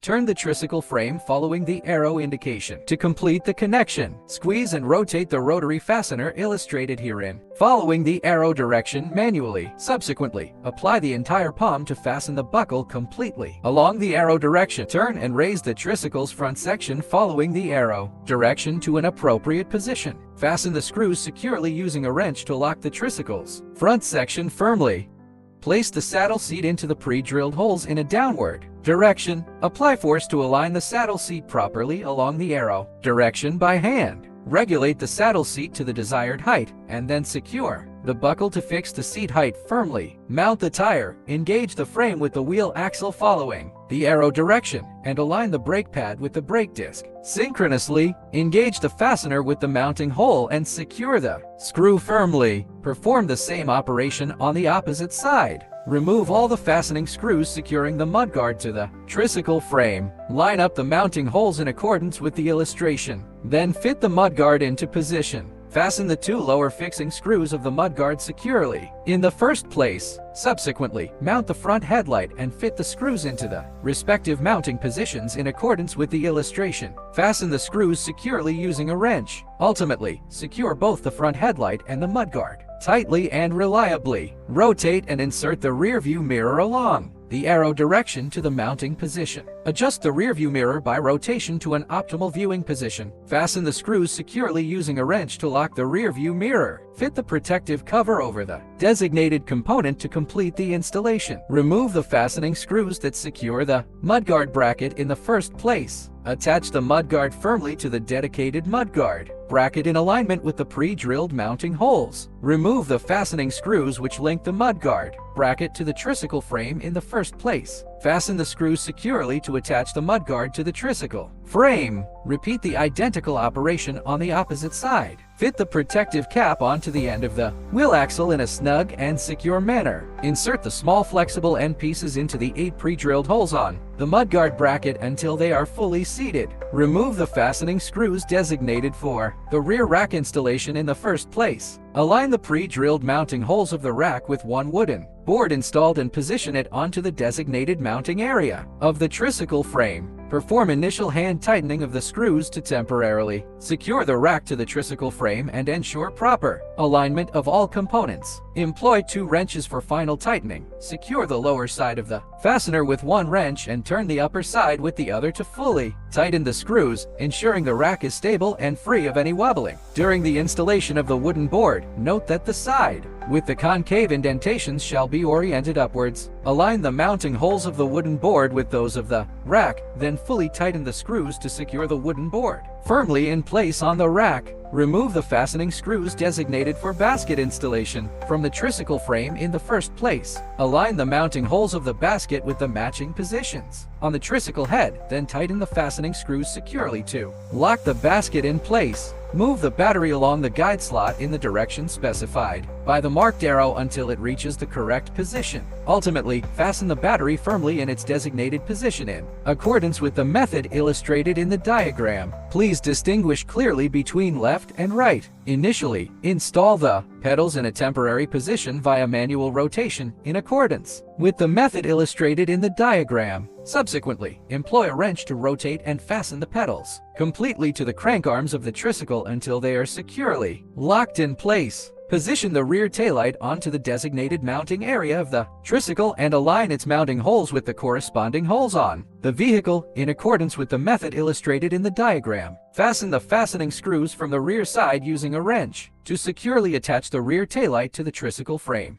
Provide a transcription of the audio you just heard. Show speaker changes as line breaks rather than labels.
Turn the tricycle frame following the arrow indication. To complete the connection, squeeze and rotate the rotary fastener illustrated herein, following the arrow direction manually. Subsequently, apply the entire palm to fasten the buckle completely. Along the arrow direction, turn and raise the tricycle's front section following the arrow direction to an appropriate position. Fasten the screws securely using a wrench to lock the tricycle's front section firmly. Place the saddle seat into the pre-drilled holes in a downward direction. Apply force to align the saddle seat properly along the arrow direction by hand. Regulate the saddle seat to the desired height and then secure the buckle to fix the seat height firmly. Mount the tire, engage the frame with the wheel axle following the arrow direction, and align the brake pad with the brake disc. Synchronously, engage the fastener with the mounting hole and secure the screw firmly. Perform the same operation on the opposite side. Remove all the fastening screws securing the mudguard to the tricycle frame. Line up the mounting holes in accordance with the illustration. Then fit the mudguard into position. Fasten the two lower fixing screws of the mudguard securely in the first place. Subsequently, mount the front headlight and fit the screws into the respective mounting positions in accordance with the illustration. Fasten the screws securely using a wrench. Ultimately, secure both the front headlight and the mudguard tightly and reliably. Rotate and insert the rear view mirror along the arrow direction to the mounting position. Adjust the rear view mirror by rotation to an optimal viewing position. Fasten the screws securely using a wrench to lock the rear view mirror. Fit the protective cover over the designated component to complete the installation. Remove the fastening screws that secure the mudguard bracket in the first place. Attach the mudguard firmly to the dedicated mudguard bracket in alignment with the pre-drilled mounting holes. Remove the fastening screws which link the mudguard bracket to the tricycle frame in the first place. Fasten the screws securely to attach the mudguard to the tricycle frame. Repeat the identical operation on the opposite side. Fit the protective cap onto the end of the wheel axle in a snug and secure manner. Insert the small flexible end pieces into the 8 pre-drilled holes on the mudguard bracket until they are fully seated. Remove the fastening screws designated for the rear rack installation in the first place. Align the pre-drilled mounting holes of the rack with one wooden board installed and position it onto the designated mounting area of the tricycle frame. Perform initial hand tightening of the screws to temporarily secure the rack to the tricycle frame and ensure proper alignment of all components. Employ 2 wrenches for final tightening. Secure the lower side of the fastener with one wrench and turn the upper side with the other to fully tighten the screws, ensuring the rack is stable and free of any wobbling. During the installation of the wooden board, note that the side with the concave indentations shall be oriented upwards. Align the mounting holes of the wooden board with those of the rack, then fully tighten the screws to secure the wooden board firmly in place on the rack. Remove the fastening screws designated for basket installation from the tricycle frame in the first place. Align the mounting holes of the basket with the matching positions on the tricycle head, then tighten the fastening screws securely to lock the basket in place. Move the battery along the guide slot in the direction specified by the marked arrow until it reaches the correct position. Ultimately, fasten the battery firmly in its designated position in accordance with the method illustrated in the diagram. Please distinguish clearly between left and right. Initially, install the pedals in a temporary position via manual rotation in accordance with the method illustrated in the diagram. Subsequently, employ a wrench to rotate and fasten the pedals completely to the crank arms of the tricycle until they are securely locked in place. Position the rear taillight onto the designated mounting area of the tricycle and align its mounting holes with the corresponding holes on the vehicle in accordance with the method illustrated in the diagram. Fasten the fastening screws from the rear side using a wrench to securely attach the rear taillight to the tricycle frame.